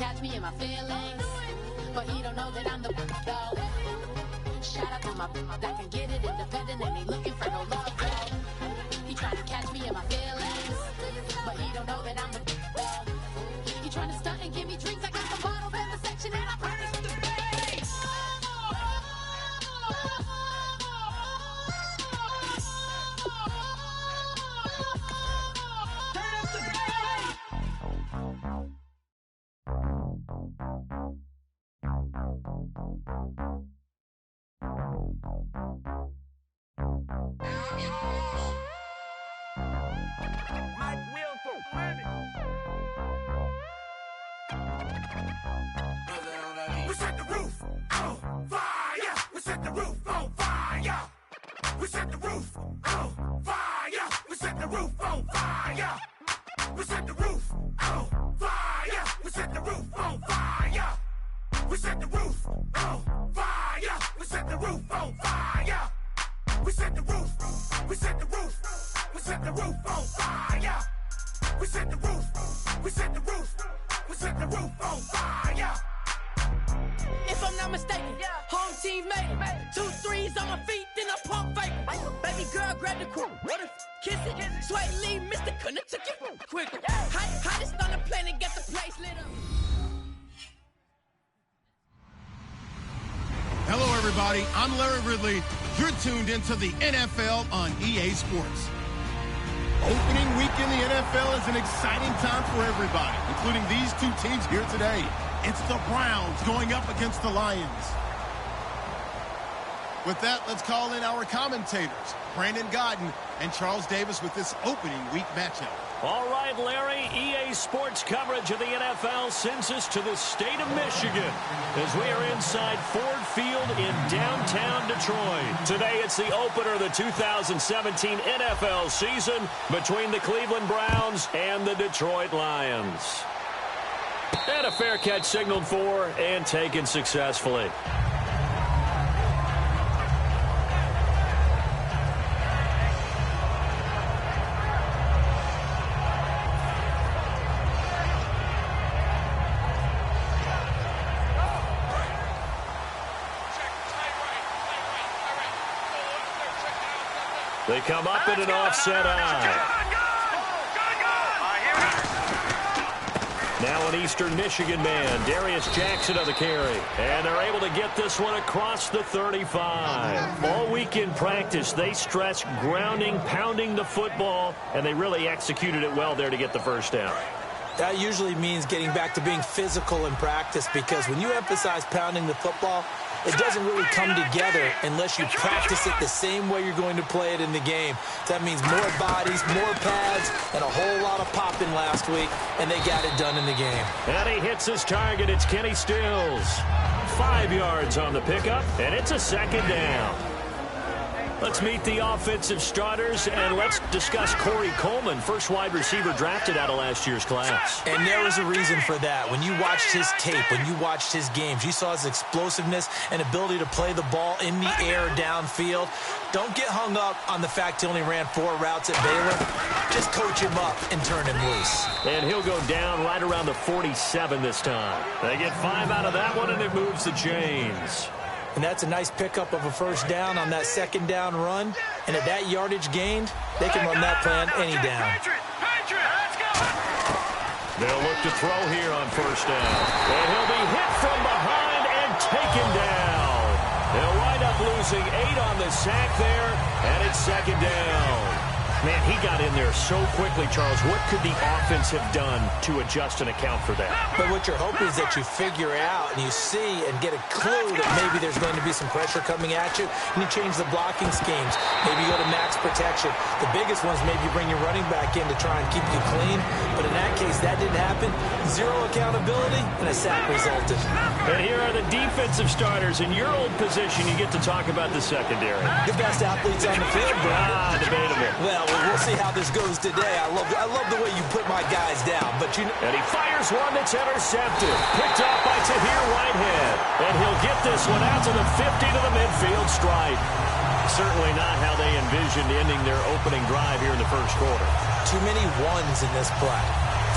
catch me in my feelings, but he don't know that I'm the dog. Shout out to my that can get it independent and ain't looking for no love, dog. He trying to catch me in my feelings, but he don't know that I'm the dog. He trying to stunt and give me drinks. I got the bottles in the section and I promise to the base. Turn up the bass. We set the roof on fire. We set the roof on fire. We set the roof on fire. We set the roof on fire. We set the roof on fire. We set the roof on fire. We set the roof on fire. We set the roof on fire. We set the roof. We set the roof. We set the roof on fire. We set the roof. We set the roof. We set the roof on fire. If I'm not mistaken, home team made it. 2 threes on my feet, then I pump fake. Baby girl, grab the crew. What if kiss it? Sway Lee, Mr. Couldn't took it quicker. Hottest on the planet, get the place lit up. Hello, everybody. I'm Larry Ridley. You're tuned into the NFL on EA Sports. Opening week in the NFL is an exciting time for everybody, including these two teams here today. It's the Browns going up against the Lions. With that, let's call in our commentators, Brandon Godden and Charles Davis, with this opening week matchup. All right, Larry, EA Sports coverage of the NFL sends us to the state of Michigan as we are inside Ford Field in downtown Detroit. Today, it's the opener of the 2017 NFL season between the Cleveland Browns and the Detroit Lions. And a fair catch signaled for and taken successfully. They come up in an offset eye. Now an Eastern Michigan man, Darius Jackson of the carry. And they're able to get this one across the 35. All week in practice, they stress grounding, pounding the football, and they really executed it well there to get the first down. That usually means getting back to being physical in practice, because when you emphasize pounding the football, it doesn't really come together unless you practice it the same way you're going to play it in the game. That means more bodies, more pads, and a whole lot of popping last week, and they got it done in the game. And he hits his target. It's Kenny Stills. 5 yards on the pickup, and it's a second down. Let's meet the offensive starters, and let's discuss Corey Coleman, first wide receiver drafted out of last year's class. And there was a reason for that. When you watched his tape, when you watched his games, you saw his explosiveness and ability to play the ball in the air downfield. Don't get hung up on the fact he only ran 4 routes at Baylor. Just coach him up and turn him loose. And he'll go down right around the 47 this time. They get 5 out of that one, and it moves the chains. And that's a nice pickup of a first down on that second down run. And at that yardage gained, they can run that plan any down. They'll look to throw here on first down. And he'll be hit from behind and taken down. They'll wind up losing 8 on the sack there, and it's second down. Man, he got in there so quickly, Charles. What could the offense have done to adjust and account for that? But what you're hoping is that you figure out and you see and get a clue that maybe there's going to be some pressure coming at you, and you change the blocking schemes. Maybe you go to max protection. The biggest ones, maybe you bring your running back in to try and keep you clean. But in that case, that didn't happen. 0 accountability, and a sack resulted. And here are the defensive starters. In your old position, you get to talk about the secondary. The best athletes on the field, bro. Debatable. Well, we'll see how this goes today. I love the way you put my guys down. But and he fires one that's intercepted. Picked off by Tahir Whitehead. And he'll get this one out to the 50 to the midfield stripe. Certainly not how they envisioned ending their opening drive here in the first quarter. Too many ones in this play.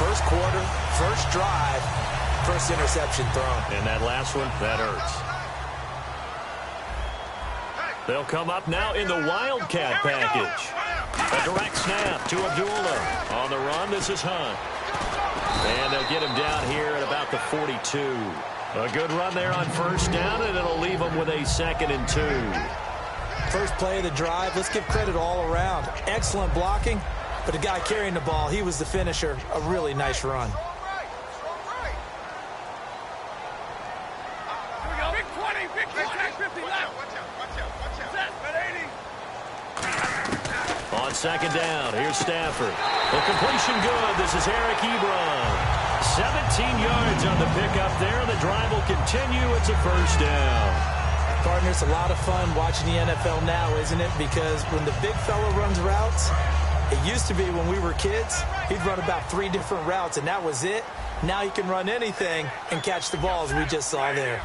First quarter, first drive, First interception thrown. And that last one, that hurts. They'll come up now in the Wildcat package. A direct snap to Abdullah. On the run, this is Hunt. And they'll get him down here at about the 42. A good run there on first down, and it'll leave them with a 2nd and 2. First play of the drive, let's give credit all around. Excellent blocking, but the guy carrying the ball, he was the finisher. A really nice run. On 2nd down, here's Stafford. The completion good. This is Eric Ebron. 17 yards on the pickup there, and the drive will continue. It's a first down. Partner, it's a lot of fun watching the NFL now, isn't it? Because when the big fella runs routes, it used to be when we were kids, he'd run about 3 different routes, and that was it. Now he can run anything and catch the balls we just saw there.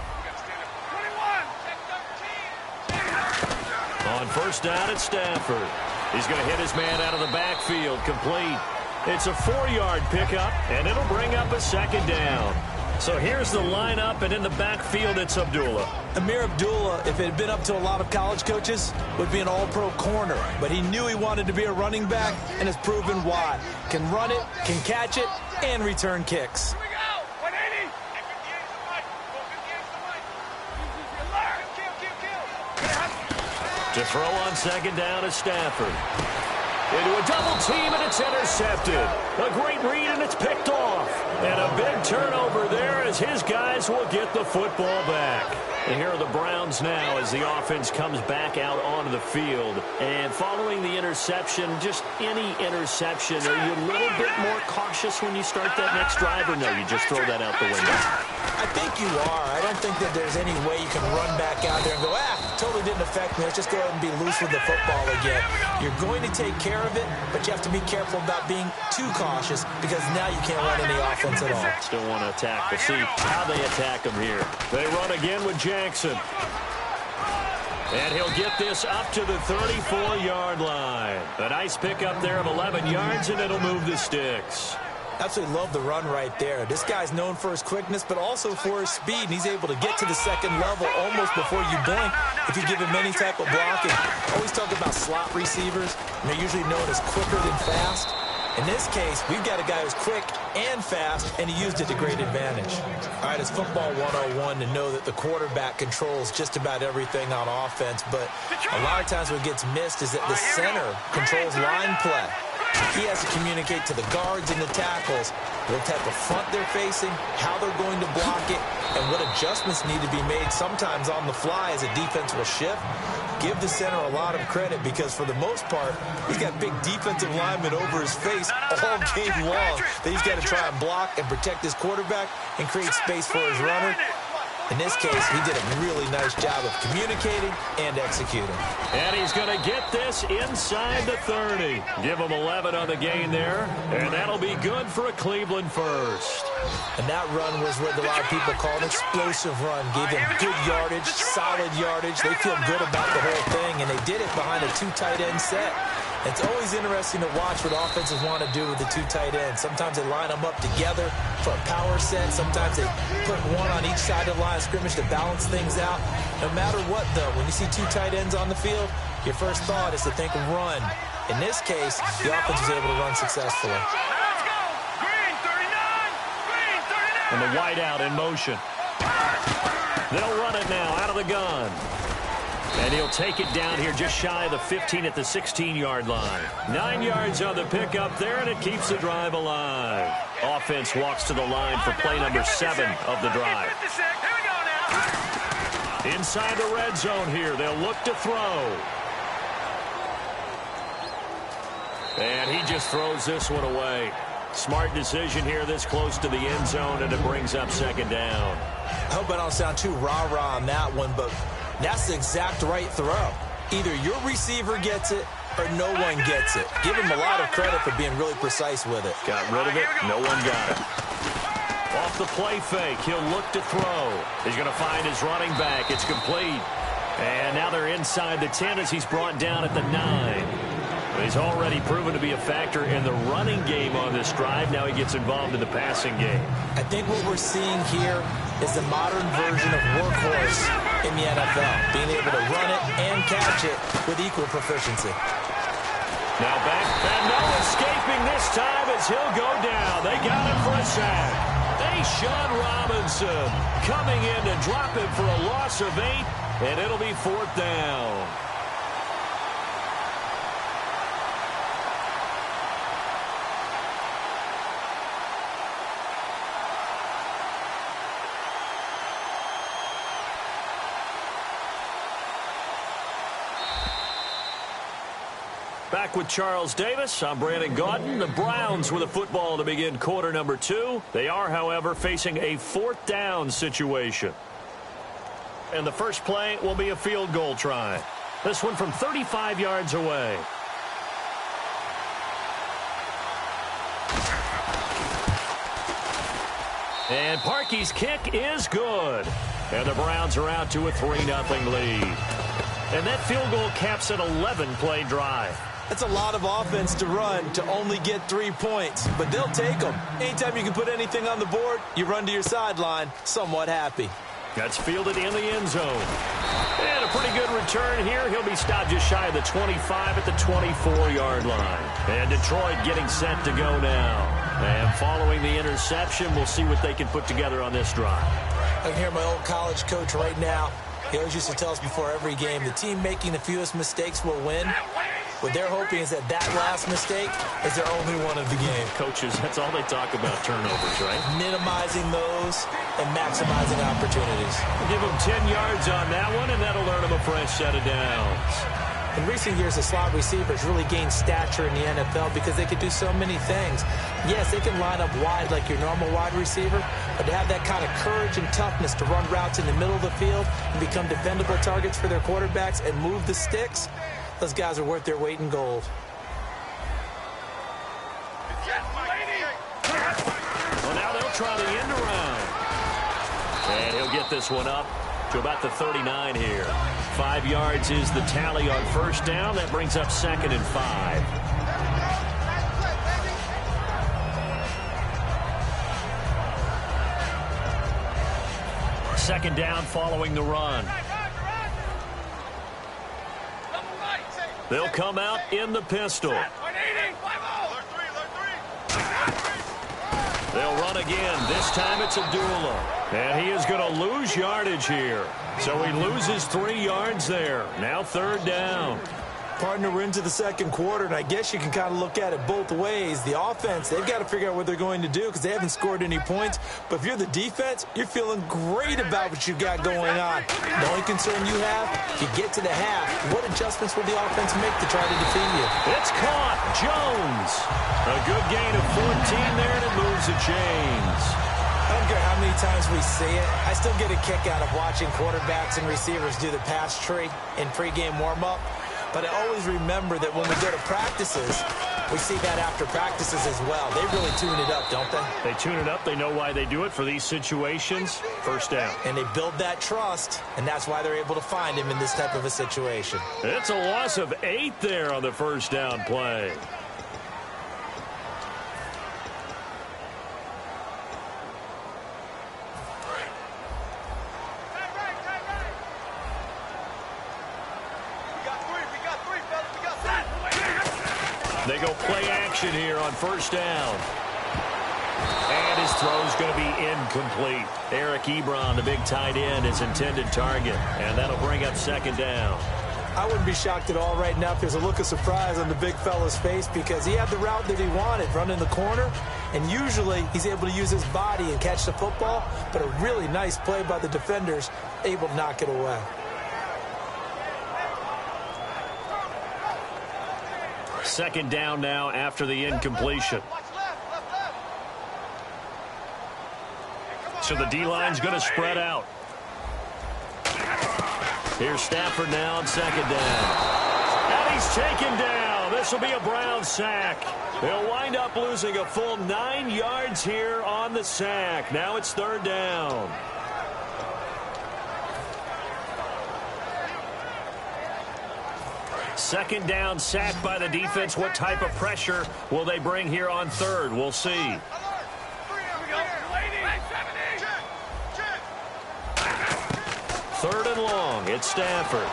On first down, it's Stafford. He's going to hit his man out of the backfield, complete. It's a 4-yard pickup, and it'll bring up a 2nd down. So here's the lineup, and in the backfield, it's Abdullah. Amir Abdullah, if it had been up to a lot of college coaches, would be an all-pro corner. But he knew he wanted to be a running back, and has proven why. Can run it, can catch it, and return kicks. To throw on 2nd down is Stafford. Into a double team, and it's intercepted. A great read, and it's picked off. And a big turnover there as his guys will get the football back. And here are the Browns now as the offense comes back out onto the field. And following the interception, just any interception, are you a little bit more cautious when you start that next drive, or no, you just throw that out the window? I think you are. I don't think that there's any way you can run back out there and go, totally didn't affect me. Let's just go ahead and be loose with the football again. You're going to take care of it, but you have to be careful about being too cautious because now you can't run any offense at all. Still want to attack. We'll see how they attack him here. They run again with Jackson. And he'll get this up to the 34-yard line. A nice pickup there of 11 yards, and it'll move the sticks. Absolutely love the run right there. This guy's known for his quickness, but also for his speed, and he's able to get to the 2nd level almost before you blink if you give him any type of blocking. Always talk about slot receivers, and they're usually known as quicker than fast. In this case, we've got a guy who's quick and fast, and he used it to great advantage. All right, it's football 101 to know that the quarterback controls just about everything on offense, but a lot of times what gets missed is that the center controls line play. He has to communicate to the guards and the tackles what type of front they're facing, how they're going to block it, and what adjustments need to be made sometimes on the fly as a defense will shift. Give the center a lot of credit because for the most part, he's got big defensive linemen over his face all game long that he's got to try and block and protect his quarterback and create space for his runner. In this case, he did a really nice job of communicating and executing. And he's going to get this inside the 30. Give him 11 on the gain there, and that'll be good for a Cleveland first. And that run was what a lot of people call an explosive run. Gave them good yardage, solid yardage. They feel good about the whole thing, and they did it behind a 2 tight end set. It's always interesting to watch what offenses want to do with the 2 tight ends. Sometimes they line them up together for a power set. Sometimes they put one on each side of the line of scrimmage to balance things out. No matter what, though, when you see 2 tight ends on the field, your first thought is to think run. In this case, the offense was able to run successfully. And the wideout in motion. They'll run it now out of the gun. And he'll take it down here just shy of the 15 at the 16-yard line. 9 yards on the pickup there, and it keeps the drive alive. Offense walks to the line for play number 7 of the drive. Inside the red zone here, they'll look to throw. And he just throws this one away. Smart decision here this close to the end zone, and it brings up 2nd down. I hope I don't sound too rah-rah on that one, but that's the exact right throw. Either your receiver gets it or no one gets it. Give him a lot of credit for being really precise with it. Got rid of it. No one got it. Off the play fake, he'll look to throw. He's going to find his running back. It's complete. And now they're inside the 10 as he's brought down at the 9. He's already proven to be a factor in the running game on this drive. Now he gets involved in the passing game. I think what we're seeing here is the modern version of workhorse in the NFL, being able to run it and catch it with equal proficiency. Now back, and no escaping this time as he'll go down. They got him for a sack. Sean Robinson coming in to drop him for a loss of 8, and it'll be 4th down. Back with Charles Davis. I'm Brandon Gaudin. The Browns with a football to begin quarter number 2. They are, however, facing a 4th down situation. And the first play will be a field goal try. This one from 35 yards away. And Parkey's kick is good. And the Browns are out to a 3-0 lead. And that field goal caps an 11-play drive. That's a lot of offense to run to only get 3 points, but they'll take them. Anytime you can put anything on the board, you run to your sideline somewhat happy. That's fielded in the end zone. And a pretty good return here. He'll be stopped just shy of the 25 at the 24-yard line. And Detroit getting set to go now. And following the interception, we'll see what they can put together on this drive. I can hear my old college coach right now. He always used to tell us before every game, the team making the fewest mistakes will win. What they're hoping is that last mistake is their only one of the game. Coaches, that's all they talk about, turnovers, right? Minimizing those and maximizing opportunities. Give them 10 yards on that one, and that'll earn them a fresh set of downs. In recent years, the slot receivers really gained stature in the NFL because they could do so many things. Yes, they can line up wide like your normal wide receiver, but to have that kind of courage and toughness to run routes in the middle of the field and become dependable targets for their quarterbacks and move the sticks, those guys are worth their weight in gold. Well, now they'll try the end around. And he'll get this one up to about the 39 here. 5 yards is the tally on first down. That brings up 2nd and 5. Second down following the run. They'll come out in the pistol. They'll run again. This time it's Abdullah. And he is going to lose yardage here. So he loses 3 yards there. Now 3rd down. Partner, we're into the second quarter, and I guess you can kind of look at it both ways. The offense, they've got to figure out what they're going to do because they haven't scored any points. But if you're the defense, you're feeling great about what you've got going on. The only concern you have, you get to the half, what adjustments will the offense make to try to defeat you? It's caught. Jones. A good gain of 14 there, and it moves the chains. I don't care how many times we see it. I still get a kick out of watching quarterbacks and receivers do the pass tree in pregame warm-up. But I always remember that when we go to practices, we see that after practices as well. They really tune it up, don't they? They tune it up. They know why they do it for these situations. First down. And they build that trust, and that's why they're able to find him in this type of a situation. It's a loss of 8 there on the first down play. They go play action here on first down. And his throw's going to be incomplete. Eric Ebron, the big tight end, his intended target. And that'll bring up 2nd down. I wouldn't be shocked at all right now if there's a look of surprise on the big fella's face because he had the route that he wanted, running the corner. And usually he's able to use his body and catch the football. But a really nice play by the defenders, able to knock it away. Second down now after the incompletion. So the D-line's going to spread out. Here's Stafford now on 2nd down. And he's taken down. This will be a Brown sack. They'll wind up losing a full 9 yards here on the sack. Now it's 3rd down. Second down, sacked by the defense. What type of pressure will they bring here on third? We'll see. Third and long. It's Stafford.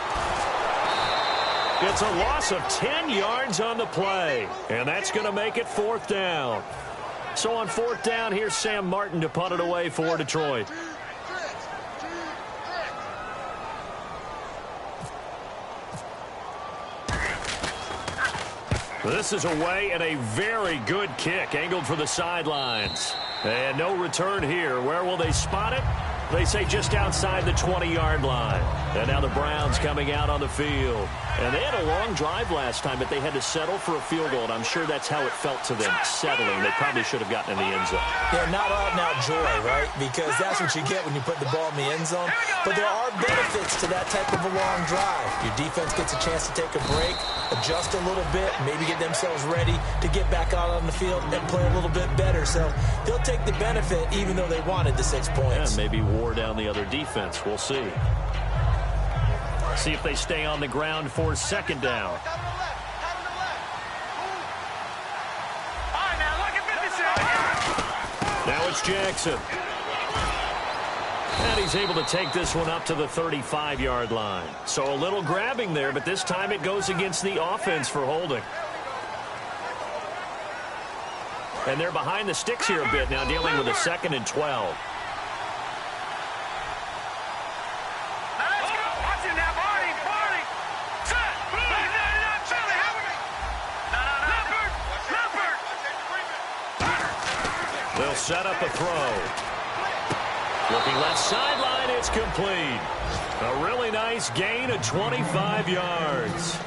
It's a loss of 10 yards on the play, and that's going to make it fourth down. So on fourth down, here's Sam Martin to punt it away for Detroit. This is away and a very good kick, angled for the sidelines. And no return here. Where will they spot it? They say just outside the 20-yard line. And now the Browns coming out on the field. And they had a long drive last time, but they had to settle for a field goal. And I'm sure that's how it felt to them, settling. They probably should have gotten in the end zone. Yeah, not out-and-out joy, right? Because that's what you get when you put the ball in the end zone. But there are benefits to that type of a long drive. Your defense gets a chance to take a break, adjust a little bit, maybe get themselves ready to get back out on the field and play a little bit better. So they'll take the benefit even though they wanted the 6 points. Yeah, maybe wore down the other defense. We'll see. See if they stay on the ground for second down. Now it's Jackson. And he's able to take this one up to the 35-yard line. So a little grabbing there, but this time it goes against the offense for holding. And they're behind the sticks here a bit now, dealing with a 2nd and 12. They'll set up a throw. Looking left sideline, it's complete. A really nice gain of 25 yards.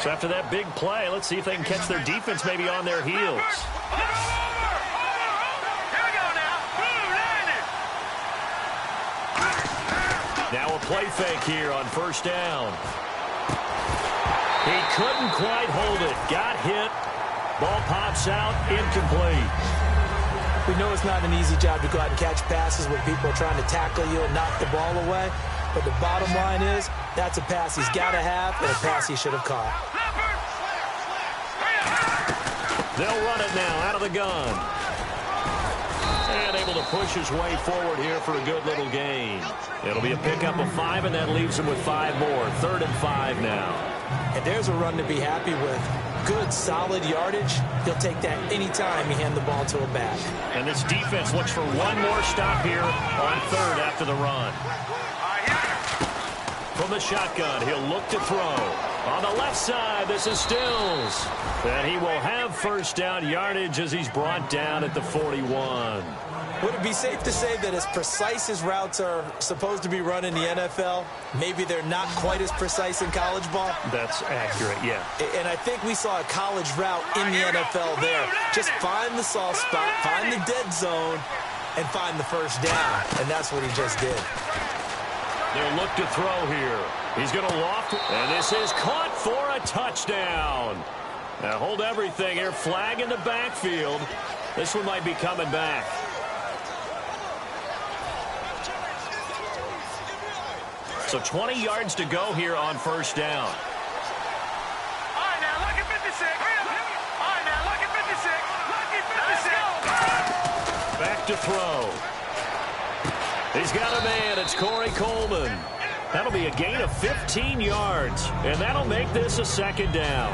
So after that big play, let's see if they can catch their defense maybe on their heels. Now a play fake here on first down. He couldn't quite hold it. Got hit. Ball pops out, incomplete. We know it's not an easy job to go out and catch passes when people are trying to tackle you and knock the ball away. But the bottom line is, that's a pass he's got to have and a pass he should have caught. They'll run it now out of the gun. And able to push his way forward here for a good little gain. It'll be a pickup of 5, and that leaves him with 5 more. 3rd and 5 now. And there's a run to be happy with. Good, solid yardage. He'll take that any time you hand the ball to a back. And this defense looks for one more stop here on 3rd after the run. From the shotgun, he'll look to throw. On the left side, this is Stills. And he will have first down yardage as he's brought down at the 41. Would it be safe to say that as precise as routes are supposed to be run in the NFL, maybe they're not quite as precise in college ball? That's accurate, yeah. And I think we saw a college route in the NFL there. Just find the soft spot, find the dead zone, and find the first down. And that's what he just did. They'll look to throw here. He's going to loft, and this is caught for a touchdown. Now hold everything here. Flag in the backfield. This one might be coming back. So 20 yards to go here on first down. All right, now look at 56. All right, now look at 56. Look at 56. Back to throw. He's got a man. It's Corey Coleman. That'll be a gain of 15 yards, and that'll make this a 2nd down.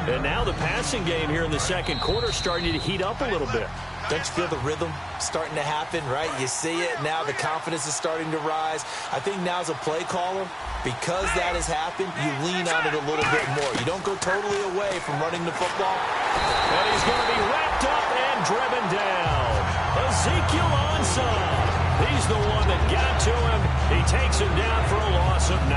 And now the passing game here in the second quarter starting to heat up a little bit. Don't you feel the rhythm starting to happen, right? You see it now. The confidence is starting to rise. I think now's a play caller. Because that has happened, you lean on it a little bit more. You don't go totally away from running the football. And he's going to be wrapped up and driven down. Ezekiel Ansah. He's the one that got to him. He takes him down for a loss of 9.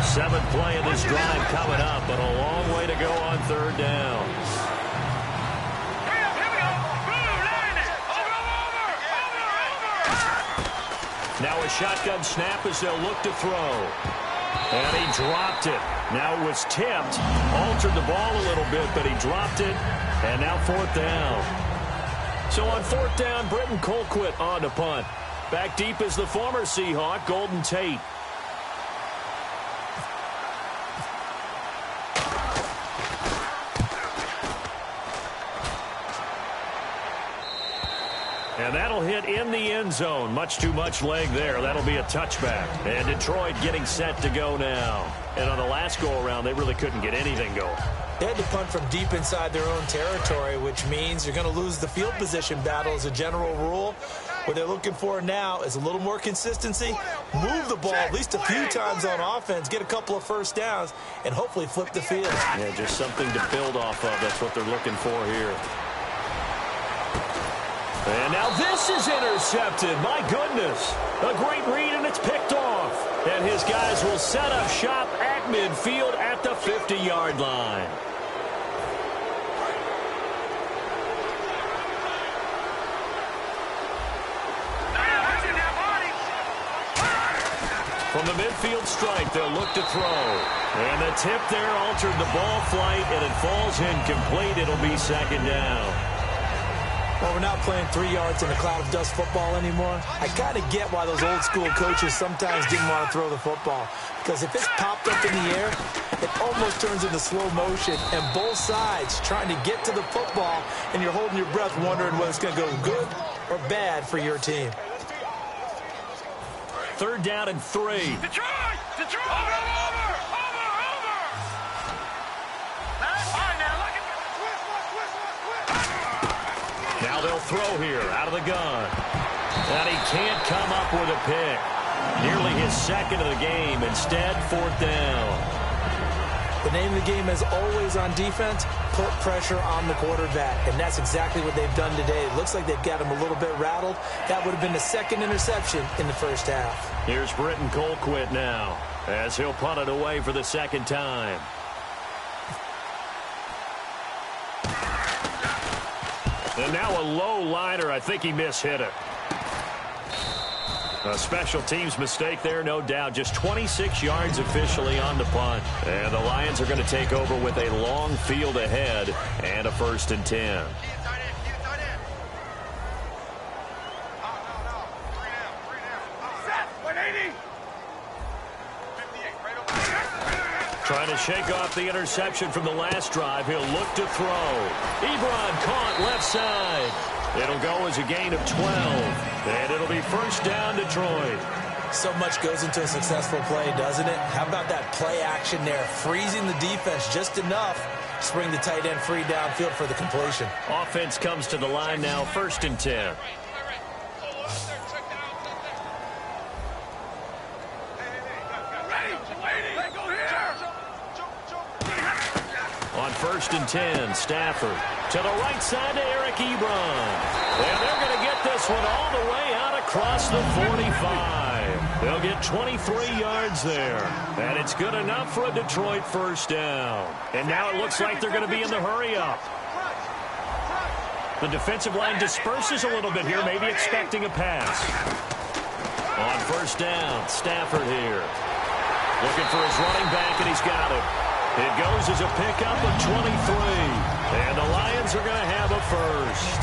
7th play of this drive coming up, but a long way to go on 3rd down. Now a shotgun snap as they'll look to throw. And he dropped it. Now it was tipped. Altered the ball a little bit, but he dropped it. And now 4th down. So on 4th down, Britton Colquitt on to punt. Back deep is the former Seahawk, Golden Tate. And that'll hit in the end zone. Much too much leg there. That'll be a touchback. And Detroit getting set to go now. And on the last go-around, they really couldn't get anything going. They had to punt from deep inside their own territory, which means you're going to lose the field position battle as a general rule. What they're looking for now is a little more consistency, move the ball at least a few times on offense, get a couple of first downs, and hopefully flip the field. Yeah, just something to build off of. That's what they're looking for here. And now this is intercepted. My goodness. A great read, and it's picked off. And his guys will set up shop at midfield at the 50-yard line. From the midfield strike, they'll look to throw. And the tip there altered the ball flight, and it falls incomplete. It'll be second down. Well, we're not playing 3 yards in a cloud of dust football anymore. I kind of get why those old school coaches sometimes didn't want to throw the football. Because if it's popped up in the air, it almost turns into slow motion. And both sides trying to get to the football, and you're holding your breath wondering whether it's going to go good or bad for your team. Third down and 3. Detroit! Over! Now they'll throw here out of the gun. And he can't come up with a pick. Nearly his second of the game. Instead, fourth down. The name of the game, as always on defense, put pressure on the quarterback. And that's exactly what they've done today. It looks like they've got him a little bit rattled. That would have been the second interception in the first half. Here's Britton Colquitt now, as he'll punt it away for the second time. And now a low liner. I think he mishit it. A special teams mistake there, no doubt. Just 26 yards officially on the punt. And the Lions are going to take over with a long field ahead and a 1st and 10. Trying to shake off the interception from the last drive. He'll look to throw. Ebron caught left side. It'll go as a gain of 12. And it'll be first down, Detroit. So much goes into a successful play, doesn't it? How about that play action there? Freezing the defense just enough to bring the tight end free downfield for the completion. Offense comes to the line now, 1st and 10. On 1st and 10, Stafford to the right side to Eric Ebron. And they're going to get this one all the way out across the 45. They'll get 23 yards there. And it's good enough for a Detroit first down. And now it looks like they're going to be in the hurry-up. The defensive line disperses a little bit here, maybe expecting a pass. On 1st down, Stafford here. Looking for his running back, and he's got it. It goes as a pickup of 23. And the Lions are going to have a first.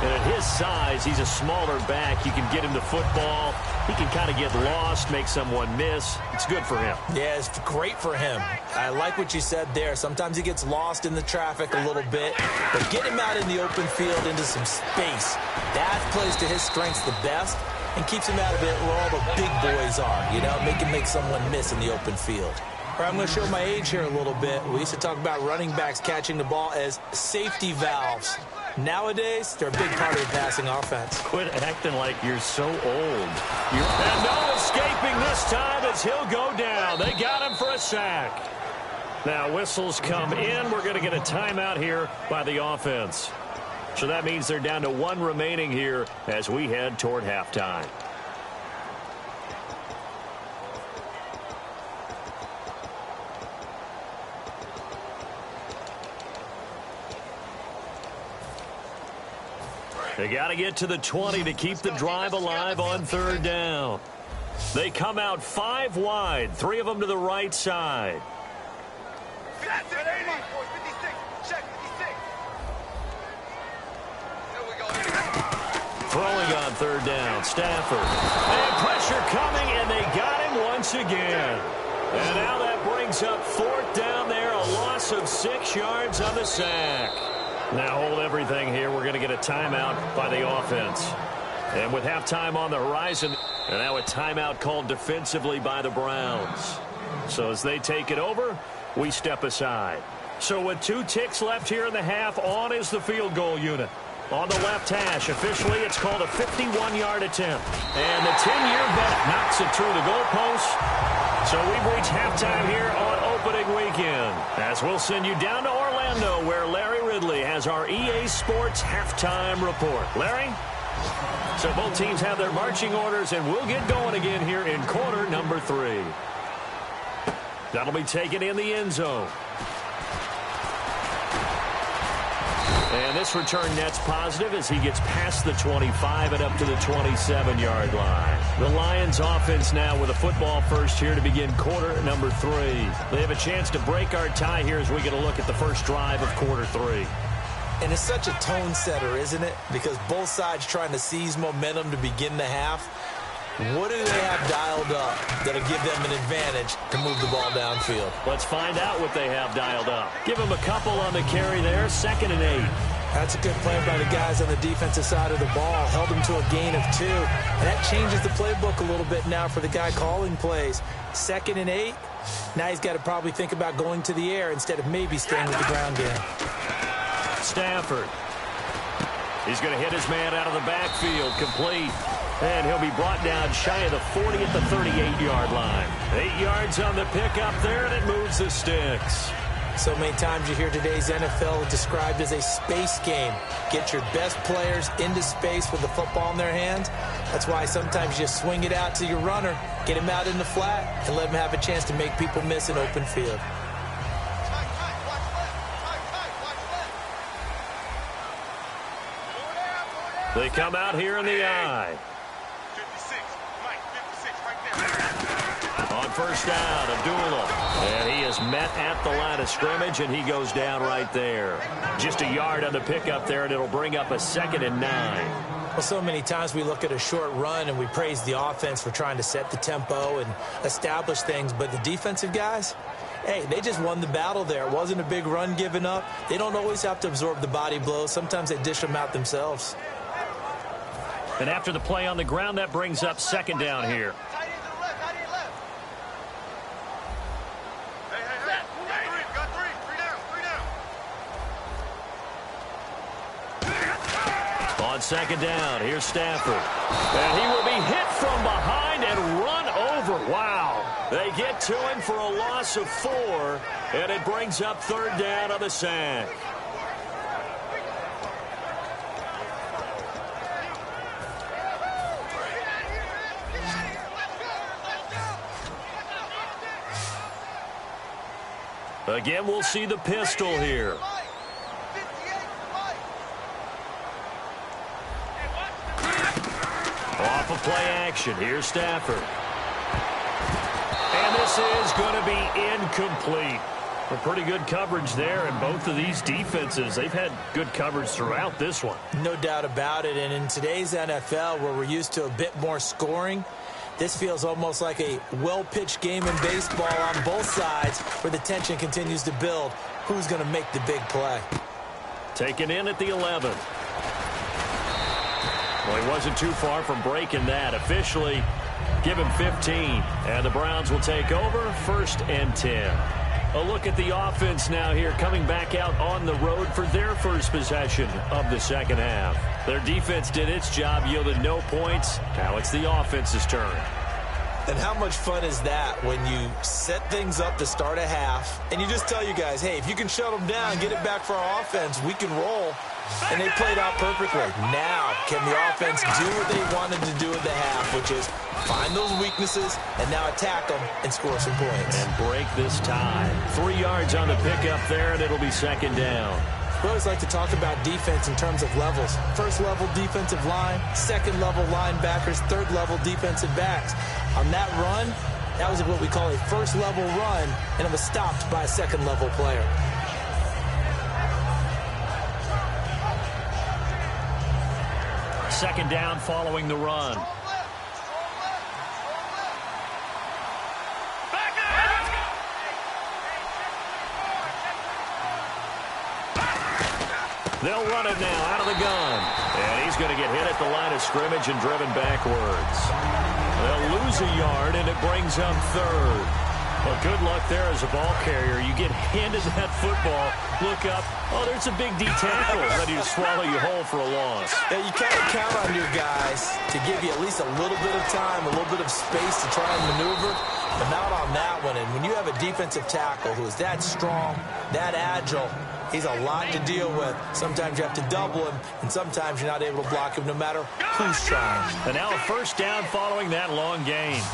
And at his size, he's a smaller back. You can get him the football. He can kind of get lost, make someone miss. It's good for him. Yeah, it's great for him. I like what you said there. Sometimes he gets lost in the traffic a little bit. But get him out in the open field into some space. That plays to his strengths the best and keeps him out of it where all the big boys are. You know, make someone miss in the open field. I'm going to show my age here a little bit. We used to talk about running backs catching the ball as safety valves. Nowadays, they're a big part of the passing offense. Quit acting like you're so old. And no escaping this time as he'll go down. They got him for a sack. Now whistles come in. We're going to get a timeout here by the offense. So that means they're down to 1 remaining here as we head toward halftime. They got to get to the 20 to keep the drive alive on 3rd down. They come out 5 wide, 3 of them to the right side. Throwing on 3rd down, Stafford. And pressure coming, and they got him once again. And now that brings up 4th down there, a loss of 6 yards on the sack. Now hold everything here. We're going to get a timeout by the offense. And with halftime on the horizon, and now a timeout called defensively by the Browns. So as they take it over, we step aside. So with 2 ticks left here in the half, on is the field goal unit. On the left hash, officially it's called a 51-yard attempt. And the 10-year vet knocks it through the goalpost. So we've reached halftime here on opening weekend. As we'll send you down to Orlando, where Larry Ridley has our EA Sports halftime report. Larry? So both teams have their marching orders, and we'll get going again here in quarter number 3. That'll be taken in the end zone. And this return net's positive as he gets past the 25 and up to the 27-yard line. The Lions offense now with a football first here to begin quarter number 3. They have a chance to break our tie here as we get a look at the first drive of quarter 3. And it's such a tone setter, isn't it? Because both sides trying to seize momentum to begin the half. What do they have dialed up that'll give them an advantage to move the ball downfield? Let's find out what they have dialed up. Give them a couple on the carry there, 2nd and 8. That's a good play by the guys on the defensive side of the ball. Held them to a gain of 2. And that changes the playbook a little bit now for the guy calling plays. 2nd and 8. Now he's got to probably think about going to the air instead of maybe staying with the ground game. Stafford. He's going to hit his man out of the backfield, complete. And he'll be brought down shy of the 40 at the 38-yard line. 8 yards on the pickup there, and it moves the sticks. So many times you hear today's NFL described as a space game. Get your best players into space with the football in their hands. That's why sometimes you just swing it out to your runner, get him out in the flat, and let him have a chance to make people miss an open field. They come out here in the eye. 56, Mike, 56, right there. On first down, Abdullah. And he is met at the line of scrimmage, and he goes down right there. Just a yard on the pickup there, and it'll bring up a 2nd and 9. Well, so many times we look at a short run and we praise the offense for trying to set the tempo and establish things, but the defensive guys, hey, they just won the battle there. It wasn't a big run given up. They don't always have to absorb the body blows. Sometimes they dish them out themselves. And after the play on the ground, that brings up 2nd down here. Got three down. On 2nd down, here's Stafford. And he will be hit from behind and run over. Wow. They get to him for a loss of 4, and it brings up 3rd down on the sack. Again, we'll see the pistol here. Off of play action. Here's Stafford. And this is going to be incomplete. A pretty good coverage there, and both of these defenses, they've had good coverage throughout this one. No doubt about it, and in today's NFL, where we're used to a bit more scoring, this feels almost like a well-pitched game in baseball on both sides where the tension continues to build. Who's going to make the big play? Taken in at the 11. Well, he wasn't too far from breaking that. Officially, give him 15. And the Browns will take over 1st and 10. A look at the offense now here, coming back out on the road for their first possession of the 2nd half. Their defense did its job, yielded no points. Now it's the offense's turn. And how much fun is that when you set things up to start a half, and you just tell you guys, hey, if you can shut them down, get it back for our offense, we can roll. And they played out perfectly. Now, can the offense do what they wanted to do at the half, which is find those weaknesses and now attack them and score some points. And break this tie. 3 yards on the pickup there, and it'll be 2nd down. We always like to talk about defense in terms of levels. 1st level defensive line, 2nd level linebackers, 3rd level defensive backs. On that run, that was what we call a 1st level run, and it was stopped by a 2nd level player. Second down following the run. They'll run it now out of the gun. And he's going to get hit at the line of scrimmage and driven backwards. They'll lose a yard, and it brings up third. Well, good luck there as a ball carrier. You get handed that football, look up, oh, there's a big D tackle, then you swallow you whole for a loss. Yeah, you kind of count on your guys to give you at least a little bit of time, a little bit of space to try and maneuver, but not on that one. And when you have a defensive tackle who is that strong, that agile, he's a lot to deal with. Sometimes you have to double him, and sometimes you're not able to block him no matter who's trying. And now a first down following that long gain.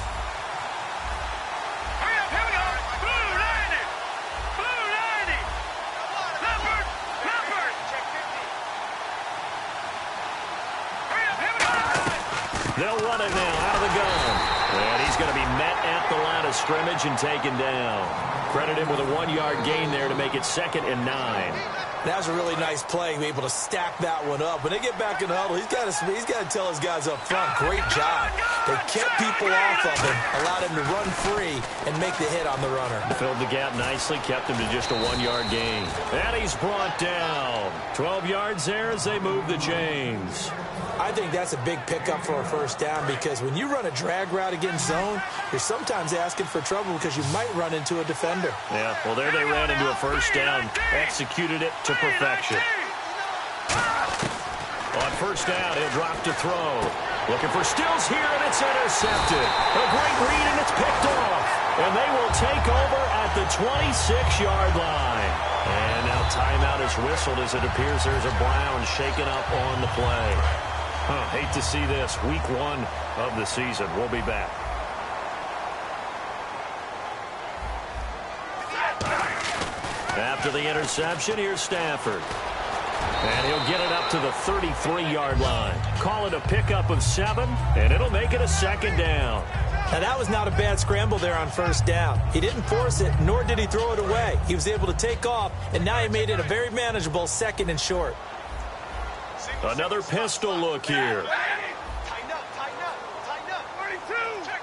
They'll run it now out of the gun. And he's going to be met at the line of scrimmage and taken down. Credit him with a 1-yard gain there to make it 2nd and 9. That was a really nice play, able to stack that one up. When they get back in the huddle, he's got to tell his guys up front, great job. They kept people off of him, allowed him to run free and make the hit on the runner. Filled the gap nicely, kept him to just a 1-yard gain. And he's brought down. 12 yards there as they move the chains. I think that's a big pickup for a first down because when you run a drag route against zone, you're sometimes asking for trouble because you might run into a defender. Yeah, well, there they ran into a first down, executed it to perfection. On first down, he'll drop to throw. Looking for Stills here, and it's intercepted. A great read, and it's picked off. And they will take over at the 26-yard line. And now timeout is whistled as it appears there's a Brown shaken up on the play. Hate to see this. Week 1 of the season. We'll be back. After the interception, here's Stafford. And he'll get it up to the 33-yard line. Call it a pickup of 7, and it'll make it a 2nd down. Now, that was not a bad scramble there on first down. He didn't force it, nor did he throw it away. He was able to take off, and now he made it a very manageable 2nd and short. Another pistol look here. Tighten up, tighten up, tighten up. 32. Check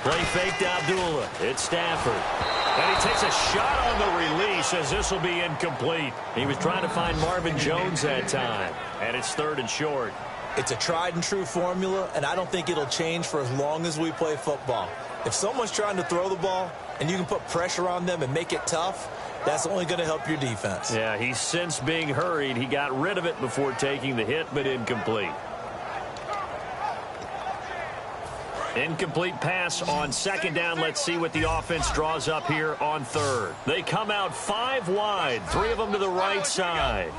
3. Play faked Abdullah. It's Stafford. And he takes a shot on the release as this will be incomplete. He was trying to find Marvin Jones that time. And it's 3rd and short. It's a tried-and-true formula, and I don't think it'll change for as long as we play football. If someone's trying to throw the ball and you can put pressure on them and make it tough, that's only going to help your defense. Yeah, he's since being hurried. He got rid of it before taking the hit, but incomplete. Incomplete pass on 2nd down. Let's see what the offense draws up here on 3rd. They come out 5 wide, 3 of them to the right side.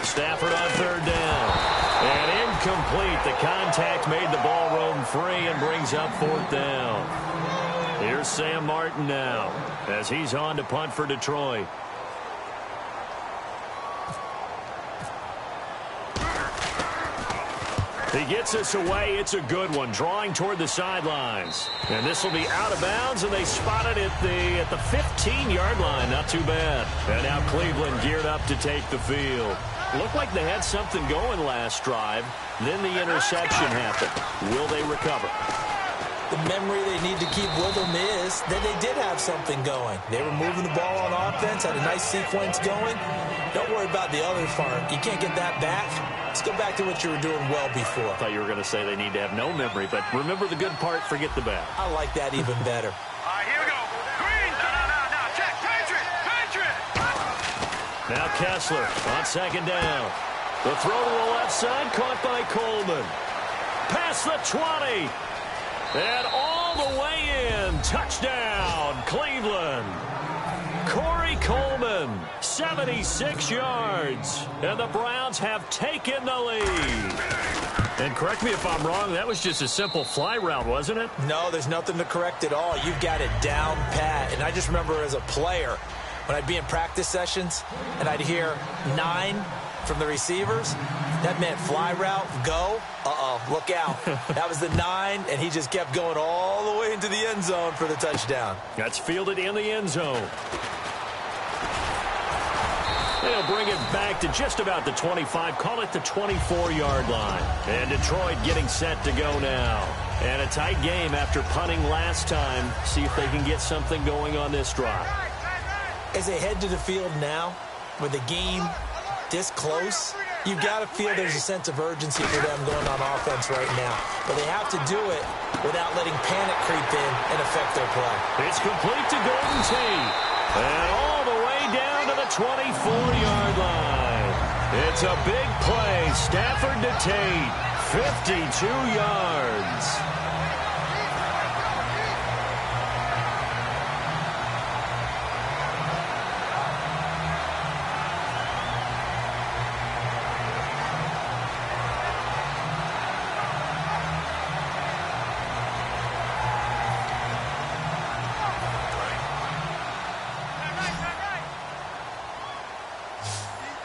Stafford on 3rd down. And incomplete. The contact made the ball roam free and brings up 4th down. Here's Sam Martin now as he's on to punt for Detroit. He gets us away. It's a good one. Drawing toward the sidelines. And this will be out of bounds, and they spot it at the 15-yard line. Not too bad. And now Cleveland geared up to take the field. Looked like they had something going last drive. Then the interception happened. Will they recover? The memory they need to keep with them is that they did have something going. They were moving the ball on offense, had a nice sequence going. Don't worry about the other part. You can't get that back. Let's go back to what you were doing well before. I thought you were going to say they need to have no memory, but remember the good part, forget the bad. I like that even better. All right, here we go. Green. No. Check. Patriot. Now Kessler on 2nd down. The throw to the left side, caught by Coleman. Past the 20. And all the way in. Touchdown, Cleveland. Corey Coleman, 76 yards. And the Browns have taken the lead. And correct me if I'm wrong, that was just a simple fly route, wasn't it? No, there's nothing to correct at all. You've got it down pat. And I just remember as a player, when I'd be in practice sessions and I'd hear 9 from the receivers, that meant fly route, go. Look out. That was the 9, and he just kept going all the way into the end zone for the touchdown. That's fielded in the end zone. They'll bring it back to just about the 25, call it the 24-yard line. And Detroit getting set to go now. And a tight game after punting last time. See if they can get something going on this drive. As they head to the field now, with the game this close, you've got to feel there's a sense of urgency for them going on offense right now. But they have to do it without letting panic creep in and affect their play. It's complete to Golden Tate. And all the way down to the 24-yard line. It's a big play. Stafford to Tate. 52 yards.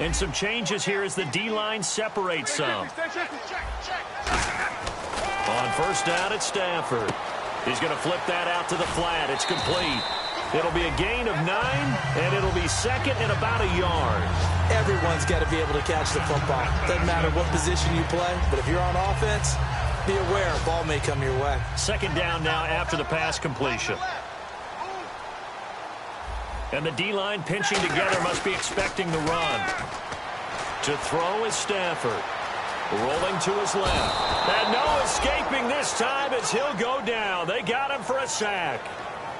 And some changes here as the D-line separates some. On first down, it's Stafford. He's going to flip that out to the flat. It's complete. It'll be a gain of 9, and it'll be second and about a yard. Everyone's got to be able to catch the football. Doesn't matter what position you play, but if you're on offense, be aware a ball may come your way. Second down now after the pass completion. And the D-line pinching together must be expecting the run. To throw is Stafford. Rolling to his left. And no escaping this time as he'll go down. They got him for a sack.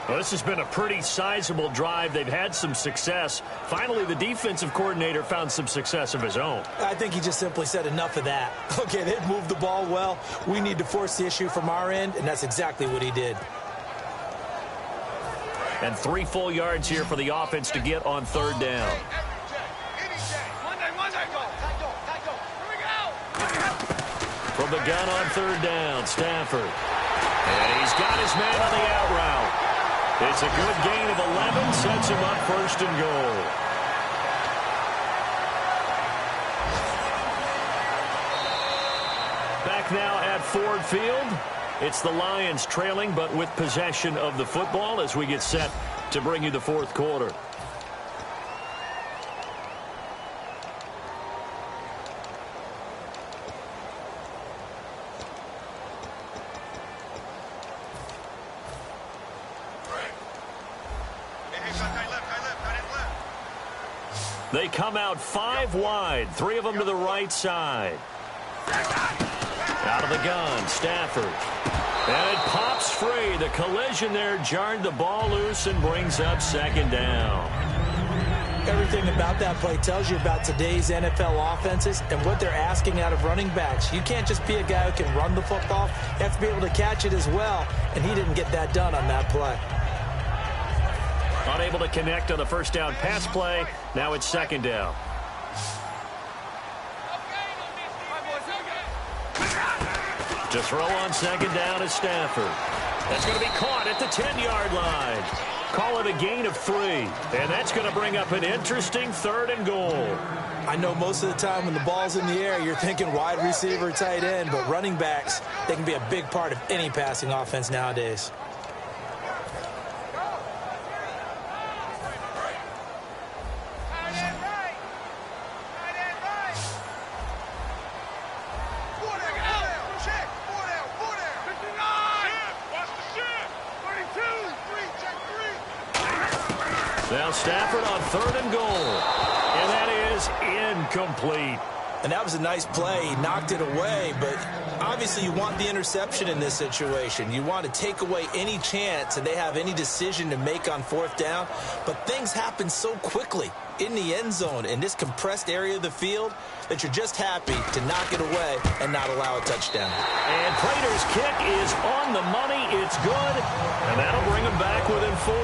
Well, this has been a pretty sizable drive. They've had some success. Finally, the defensive coordinator found some success of his own. I think he just simply said enough of that. Okay, they've moved the ball well. We need to force the issue from our end, and that's exactly what he did. And 3 full yards here for the offense to get on third down. From the gun on third down, Stafford. And he's got his man on the out route. It's a good gain of 11, sets him up first and goal. Back now at Ford Field. It's the Lions trailing, but with possession of the football as we get set to bring you the fourth quarter. They come out 5 wide, 3 of them to the right side. Out of the gun, Stafford. And it pops free. The collision there jarred the ball loose and brings up second down. Everything about that play tells you about today's NFL offenses and what they're asking out of running backs. You can't just be a guy who can run the football. You have to be able to catch it as well, and he didn't get that done on that play. Unable to connect on the first down pass play. Now it's second down. To throw on second down is Stafford. That's going to be caught at the 10-yard line. Call it a gain of 3. And that's going to bring up an interesting third and goal. I know most of the time when the ball's in the air, you're thinking wide receiver, tight end, but running backs, they can be a big part of any passing offense nowadays. Now Stafford on third and goal. And that is incomplete. And that was a nice play. He knocked it away, but obviously you want the interception in this situation. You want to take away any chance that they have any decision to make on fourth down. But things happen so quickly in the end zone in this compressed area of the field that you're just happy to knock it away and not allow a touchdown. And Prater's kick is on the money. It's good. And that'll bring them back within 4.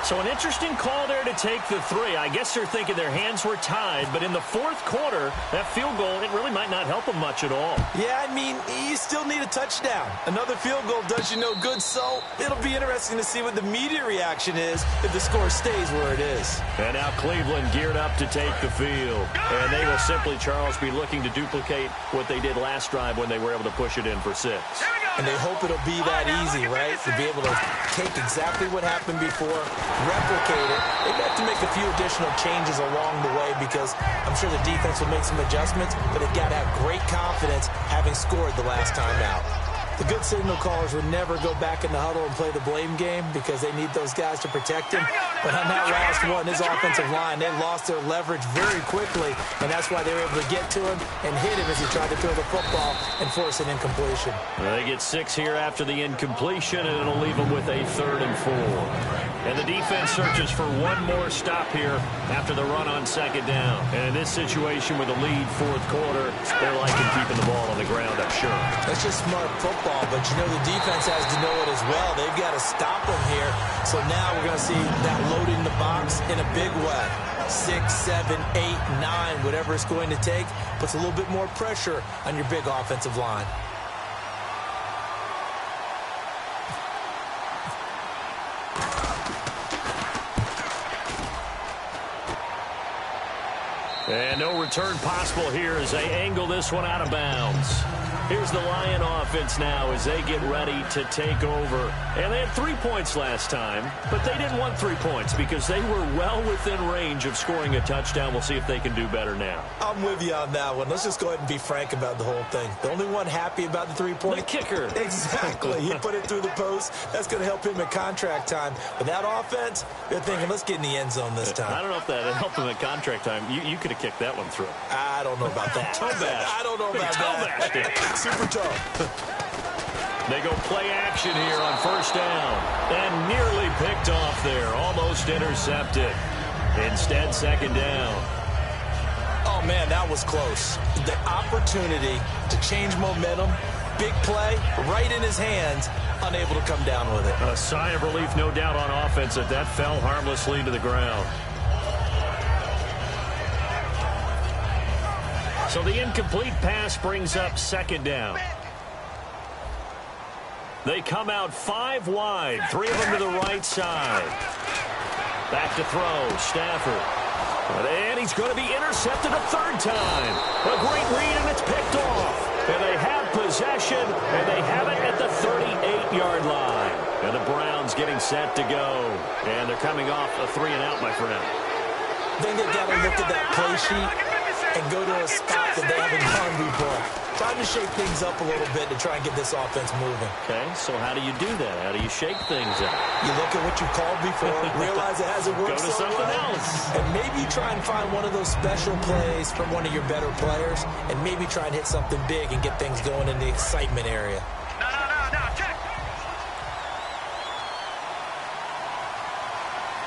So an interesting call there to take the 3. I guess they're thinking their hands were tied, but in the fourth quarter, that field goal, it really might not help them much at all. Yeah, I mean, you still need a touchdown. Another field goal does you no good, so it'll be interesting to see what the media reaction is if the score stays where it is. And now Cleveland geared up to take the field. And they will simply, Charles, be looking to duplicate what they did last drive when they were able to push it in for 6. And they hope it'll be that easy, right? To be able to take exactly what happened before, replicate it. They've got to make a few additional changes along the way because I'm sure the defense will make some adjustments, but they've got to have great confidence having scored the last time out. The good signal callers would never go back in the huddle and play the blame game because they need those guys to protect him. But on that last one, his offensive line, they lost their leverage very quickly, and that's why they were able to get to him and hit him as he tried to throw the football and force an incompletion. They get 6 here after the incompletion, and it'll leave them with a 3rd and 4. And the defense searches for one more stop here after the run on 2nd down. And in this situation with a lead 4th quarter, they're liking keeping the ball on the ground, I'm sure. That's just smart football, but you know the defense has to know it as well. They've got to stop them here. So now we're going to see that loading the box in a big way. 6, 7, 8, 9, whatever it's going to take, puts a little bit more pressure on your big offensive line. And no return possible here as they angle this one out of bounds. Here's the Lion offense now as they get ready to take over. And they had 3 points last time, but they didn't want 3 points because they were well within range of scoring a touchdown. We'll see if they can do better now. I'm with you on that one. Let's just go ahead and be frank about the whole thing. The only one happy about the 3-point? The kicker. Exactly. He put it through the post. That's going to help him at contract time. But that offense, they're thinking, let's get in the end zone this time. I don't know if that helped him at contract time. You could have kicked that one through. I don't know about that. Toe bash. I don't know about that. Super tough. They go play action here on 1st down. And nearly picked off there. Almost intercepted. Instead, 2nd down. Oh, man, that was close. The opportunity to change momentum, big play, right in his hands, unable to come down with it. A sigh of relief, no doubt, on offense that fell harmlessly to the ground. So the incomplete pass brings up 2nd down. They come out 5 wide, 3 of them to the right side. Back to throw, Stafford. And he's going to be intercepted a 3rd time. A great read, and it's picked off. And they have possession, and they have it at the 38-yard line. And the Browns getting set to go. And they're coming off a 3-and-out, my friend. Then they got to look at that play sheet and go to a spot that they haven't gone before. Trying to shake things up a little bit to try and get this offense moving. Okay, so how do you do that? How do you shake things up? You look at what you called before, realize it hasn't worked Go to so something well, else. and maybe try and find one of those special plays from one of your better players, and maybe try and hit something big and get things going in the excitement area. No, check.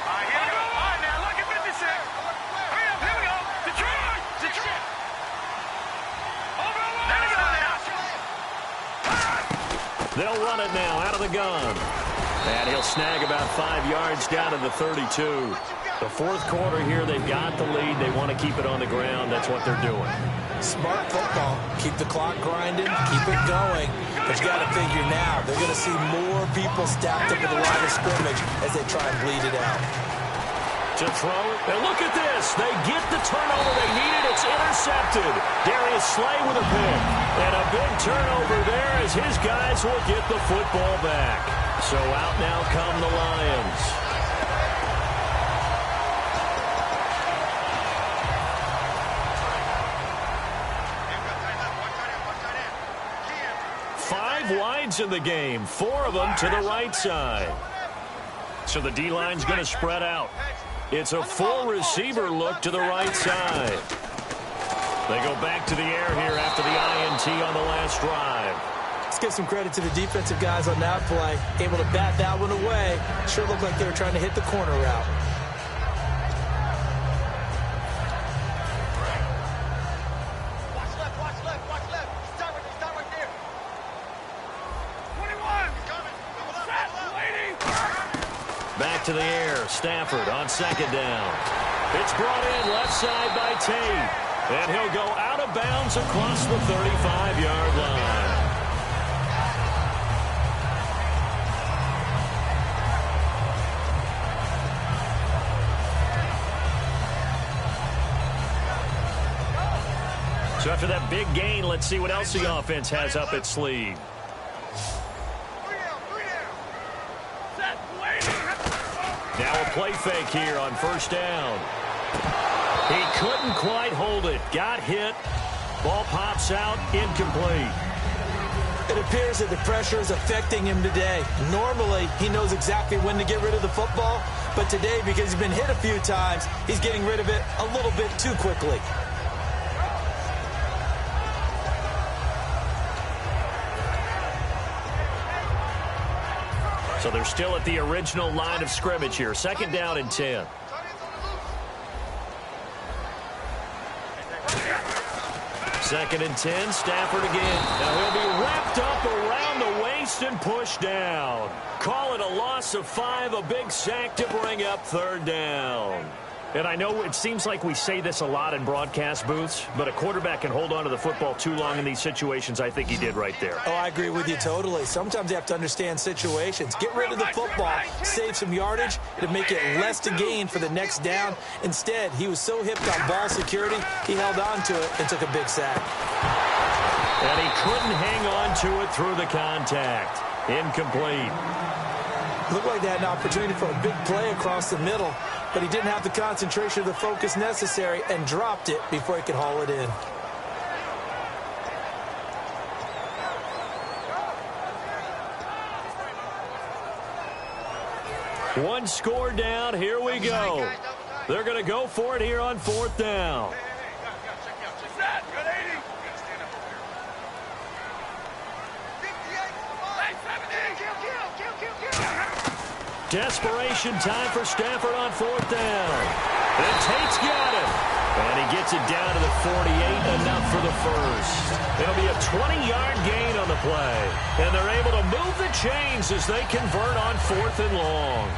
All right, here we go. All right, now, look at 56. Hurry up, here we go. Detroit. Over. They'll run it now out of the gun. And he'll snag about 5 yards down to the 32. The 4th quarter here, they've got the lead. They want to keep it on the ground. That's what they're doing. Smart football. Keep the clock grinding. Keep it going. But you got to figure now, they're going to see more people stacked up at the line of scrimmage as they try and bleed it out. To throw. And look at this. They get the turnover they needed. It's intercepted. Darius Slay with a pick. And a big turnover there as his guys will get the football back. So out now come the Lions. Five wides in the game. 4 of them to the right side. So the D-line's going to spread out. It's a full receiver look to the right side. They go back to the air here after the INT on the last drive. Let's give some credit to the defensive guys on that play. Able to bat that one away. Sure looked like they were trying to hit the corner route. Watch left. Stop right there. 21. Back to the air. Stafford on 2nd down. It's brought in left side by Tate. And he'll go out of bounds across the 35-yard line. So after that big gain, let's see what else the offense has up its sleeve. Now a play fake here on 1st down. He couldn't quite hold it. Got hit. Ball pops out. Incomplete. It appears that the pressure is affecting him today. Normally, he knows exactly when to get rid of the football, but today, because he's been hit a few times, he's getting rid of it a little bit too quickly. So they're still at the original line of scrimmage here. 2nd down and 10. Second and 10, Stafford again. Now he'll be wrapped up around the waist and pushed down. Call it a loss of 5, a big sack to bring up 3rd down. And I know it seems like we say this a lot in broadcast booths, but a quarterback can hold on to the football too long in these situations. I think he did right there. Oh, I agree with you totally. Sometimes you have to understand situations. Get rid of the football, save some yardage to make it less to gain for the next down. Instead, he was so hipped on ball security, he held on to it and took a big sack. And he couldn't hang on to it through the contact. Incomplete. Looked like they had an opportunity for a big play across the middle, but he didn't have the concentration or the focus necessary and dropped it before he could haul it in. One score down. Here we go. They're going to go for it here on 4th down. Desperation time for Stafford on 4th down. And Tate's got it. And he gets it down to the 48, enough for the first. It'll be a 20-yard gain on the play. And they're able to move the chains as they convert on 4th and long.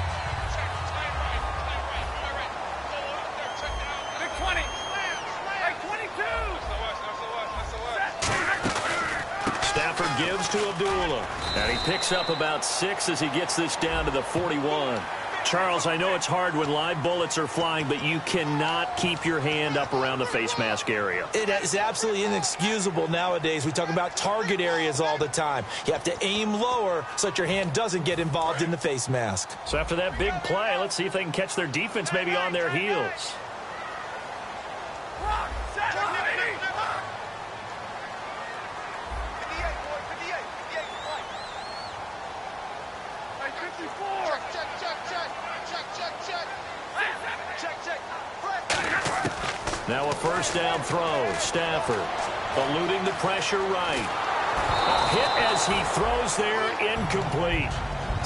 Stafford gives to Abdullah. And he picks up about 6 as he gets this down to the 41. Charles, I know it's hard when live bullets are flying, but you cannot keep your hand up around the face mask area. It is absolutely inexcusable nowadays. We talk about target areas all the time. You have to aim lower so that your hand doesn't get involved in the face mask. So after that big play, let's see if they can catch their defense maybe on their heels. Now a 1st down throw. Stafford eluding the pressure right. A hit as he throws there, incomplete.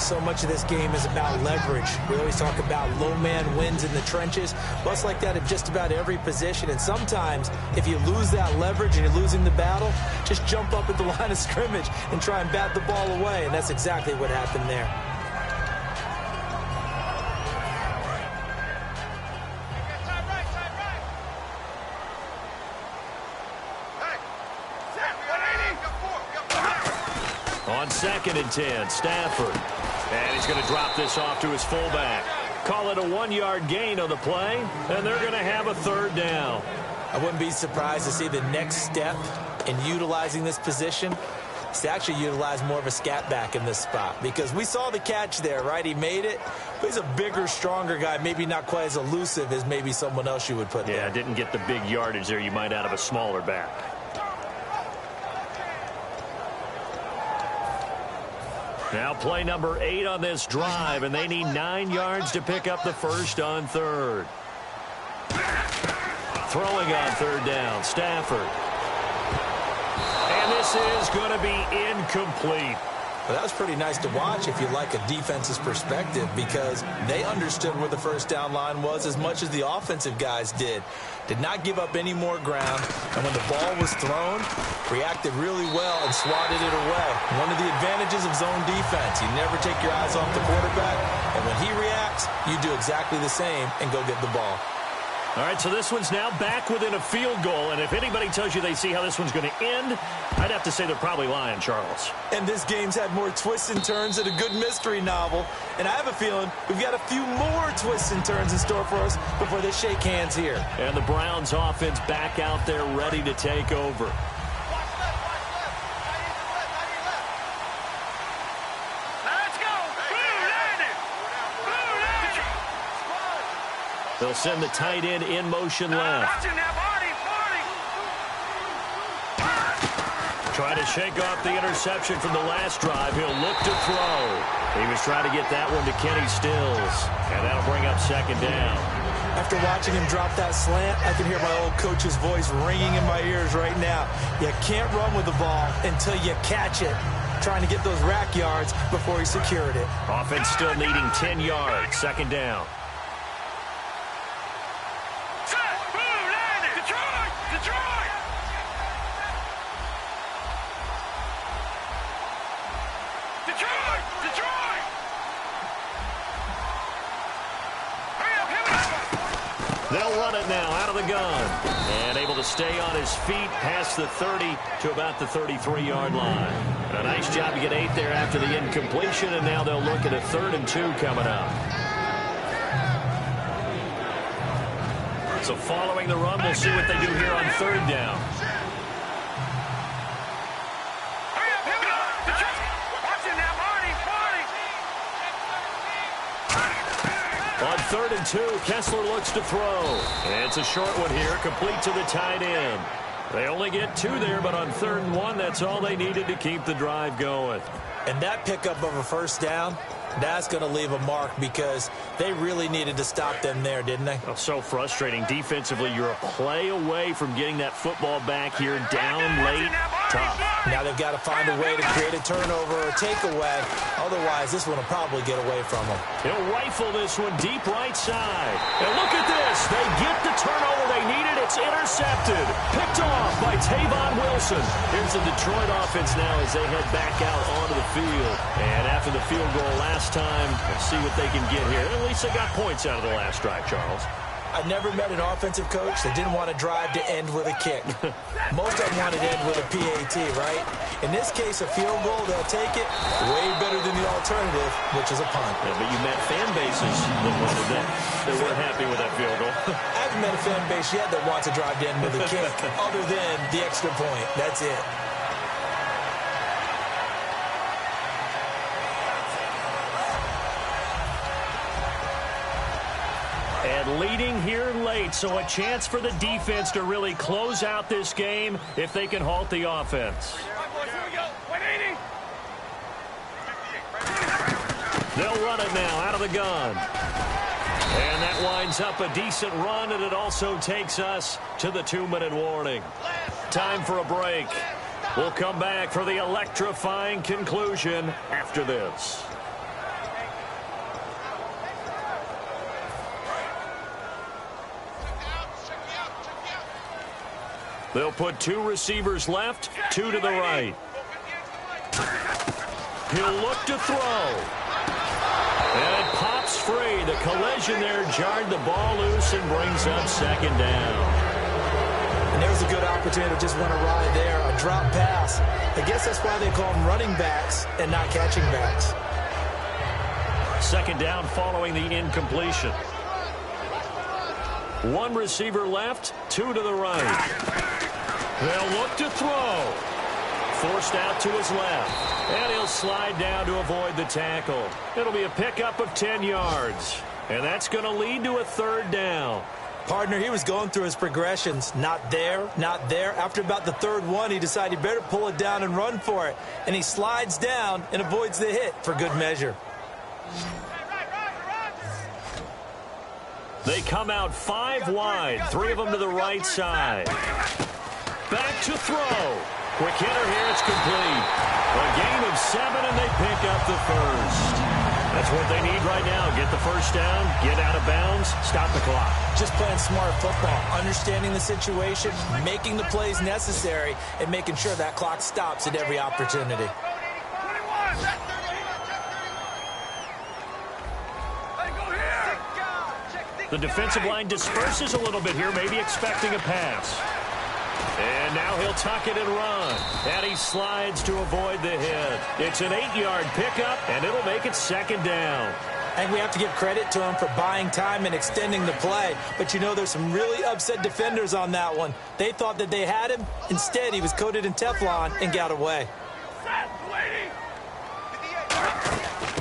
So much of this game is about leverage. We always talk about low man wins in the trenches. Well, it's like that at just about every position. And sometimes, if you lose that leverage and you're losing the battle, just jump up at the line of scrimmage and try and bat the ball away. And that's exactly what happened there. On 2nd and 10, Stafford. And he's going to drop this off to his fullback. Call it a 1-yard gain on the play, and they're going to have a 3rd down. I wouldn't be surprised to see the next step in utilizing this position is to actually utilize more of a scat back in this spot, because we saw the catch there, right? He made it, but he's a bigger, stronger guy, maybe not quite as elusive as maybe someone else you would put there. Yeah, didn't get the big yardage there you might out of a smaller back. Now play number 8 on this drive, and they need 9 yards to pick up the first on 3rd. Throwing on 3rd down, Stafford. And this is going to be incomplete. Well, that was pretty nice to watch if you like a defense's perspective, because they understood where the 1st down line was as much as the offensive guys did. Did not give up any more ground, and when the ball was thrown, reacted really well and swatted it away. One of the advantages of zone defense, you never take your eyes off the quarterback, and when he reacts, you do exactly the same and go get the ball. All right, so this one's now back within a field goal, and if anybody tells you they see how this one's going to end, I'd have to say they're probably lying, Charles. And this game's had more twists and turns than a good mystery novel, and I have a feeling we've got a few more twists and turns in store for us before they shake hands here. And the Browns offense back out there ready to take over. They'll send the tight end in motion left. Trying to shake off the interception from the last drive. He'll look to throw. He was trying to get that one to Kenny Stills. And that'll bring up second down. After watching him drop that slant, I can hear my old coach's voice ringing in my ears right now. You can't run with the ball until you catch it. Trying to get those rack yards before he secured it. Offense still needing 10 yards. Second down. They'll run it now out of the gun. And able to stay on his feet past the 30 to about the 33-yard line. And a nice job to get 8 there after the incompletion, and now they'll look at a 3rd and 2 coming up. So following the run, we'll see what they do here on 3rd down. On 3rd and 2, Kessler looks to throw. And it's a short one here, complete to the tight end. They only get 2 there, but on 3rd and 1, that's all they needed to keep the drive going. And that pickup of a first down, that's going to leave a mark because they really needed to stop them there, didn't they? Oh, so frustrating. Defensively, you're a play away from getting that football back here down late. Tough. Now they've got to find a way to create a turnover or a takeaway. Otherwise, this one will probably get away from them. He'll rifle this one deep right side. And look at this. They get the turnover they needed. It's intercepted. Picked off by Tavon Wilson. Here's the Detroit offense now as they head back out onto the field. And after the field goal last time, let's see what they can get here. At least they got points out of the last drive, Charles. I've never met an offensive coach that didn't want to drive to end with a kick. Most of them wanted to end with a PAT, right? In this case, a field goal, they'll take it. Way better than the alternative, which is a punt. Yeah, but you met fan bases that wanted that. They weren't happy with that field goal. I haven't met a fan base yet that wants to drive to end with a kick, other than the extra point. That's it. And leading here late, so a chance for the defense to really close out this game if they can halt the offense. They'll run it now out of the gun. And that winds up a decent run, and it also takes us to the 2-minute warning. Time for a break. We'll come back for the electrifying conclusion after this. They'll put 2 receivers left, 2 to the right. He'll look to throw. And it pops free. The collision there jarred the ball loose and brings up second down. And there was a good opportunity to just run a ride there, a drop pass. I guess that's why they call them running backs and not catching backs. Second down following the incompletion. 1 receiver left, 2 to the right. They'll look to throw. Forced out to his left. And he'll slide down to avoid the tackle. It'll be a pickup of 10 yards. And that's going to lead to a 3rd down. Partner, he was going through his progressions. Not there, not there. After about the 3rd one, he decided he better pull it down and run for it. And he slides down and avoids the hit for good measure. They come out 5 wide, 3 of them to the right side. Back to throw. Quick hitter here, it's complete. A gain of 7, and they pick up the first. That's what they need right now. Get the first down, get out of bounds, stop the clock. Just playing smart football, understanding the situation, making the plays necessary, and making sure that clock stops at every opportunity. The defensive line disperses a little bit here, maybe expecting a pass. And now he'll tuck it and run. And he slides to avoid the hit. It's an 8-yard pickup, and it'll make it second down. And we have to give credit to him for buying time and extending the play. But, you know, there's some really upset defenders on that one. They thought that they had him. Instead, he was coated in Teflon and got away.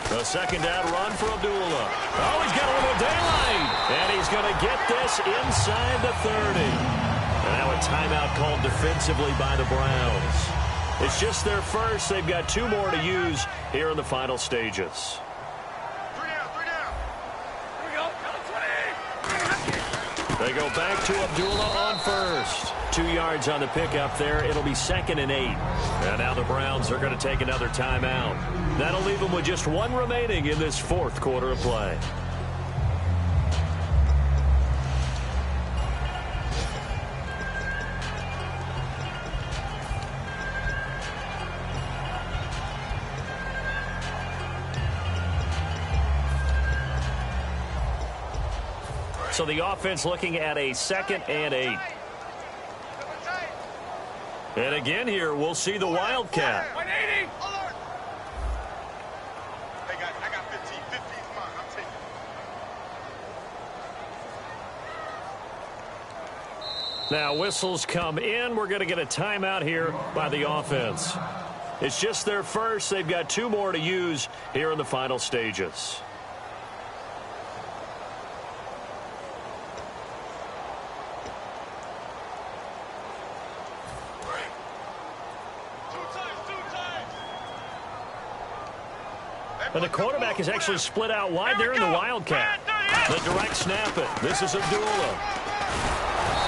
The second down run for Abdullah. Oh, he's got a little daylight. And he's going to get this inside the 30. And now a timeout called defensively by the Browns. It's just their first. They've got 2 more to use here in the final stages. 3 down, 3 down. Here we go. 20. They go back to Abdullah on first. 2 yards on the pickup there. It'll be 2nd and 8. And now the Browns are going to take another timeout. That'll leave them with just 1 remaining in this 4th quarter of play. So the offense looking at a 2nd and 8. And again here, we'll see the Wildcat. 180. Alert. I got 15. 15's mine. I'm taking it. Now whistles come in. We're going to get a timeout here by the offense. It's just their first. They've got 2 more to use here in the final stages. And the quarterback is actually split out wide there in the Wildcat. The direct snap it. This is Abdullah.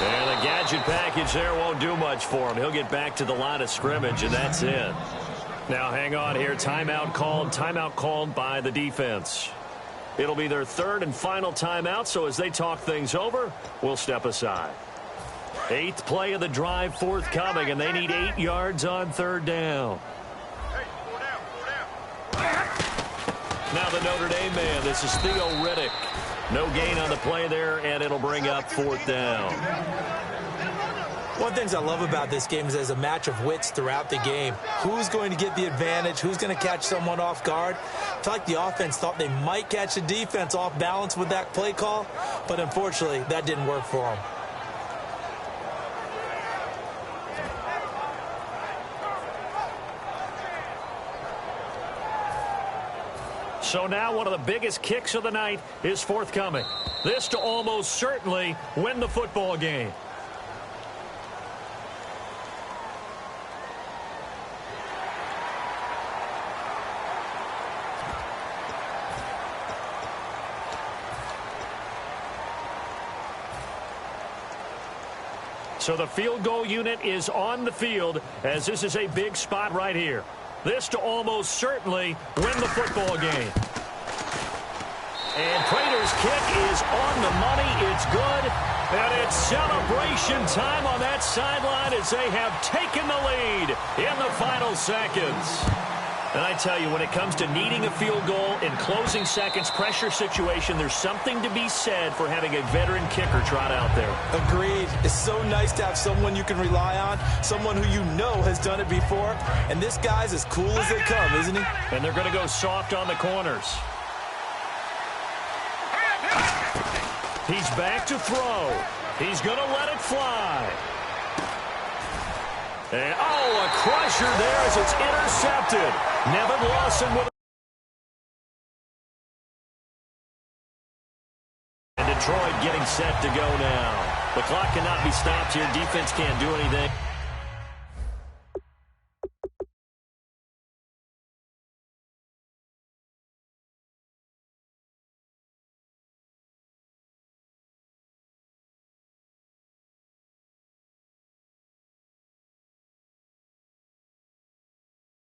And the gadget package there won't do much for him. He'll get back to the line of scrimmage, and that's it. Now hang on here. Timeout called by the defense. It'll be their 3rd and final timeout, so as they talk things over, we'll step aside. 8th play of the drive forthcoming, and they need 8 yards on 3rd down. Now the Notre Dame man, this is Theo Riddick. No gain on the play there, and it'll bring up 4th down. One of the things I love about this game is there's a match of wits throughout the game. Who's going to get the advantage? Who's going to catch someone off guard? I feel like the offense thought they might catch the defense off balance with that play call, but unfortunately, that didn't work for them. So now one of the biggest kicks of the night is forthcoming. This to almost certainly win the football game. So the field goal unit is on the field as this is a big spot right here. This to almost certainly win the football game. And Prater's kick is on the money. It's good. And it's celebration time on that sideline as they have taken the lead in the final seconds. And I tell you, when it comes to needing a field goal in closing seconds, pressure situation, there's something to be said for having a veteran kicker trot out there. Agreed. It's so nice to have someone you can rely on, someone who you know has done it before. And this guy's as cool as they come, isn't he? And they're going to go soft on the corners. He's back to throw. He's going to let it fly. And, oh, a crusher there as it's intercepted. Nevin Lawson with and Detroit getting set to go now. The clock cannot be stopped here. Defense can't do anything.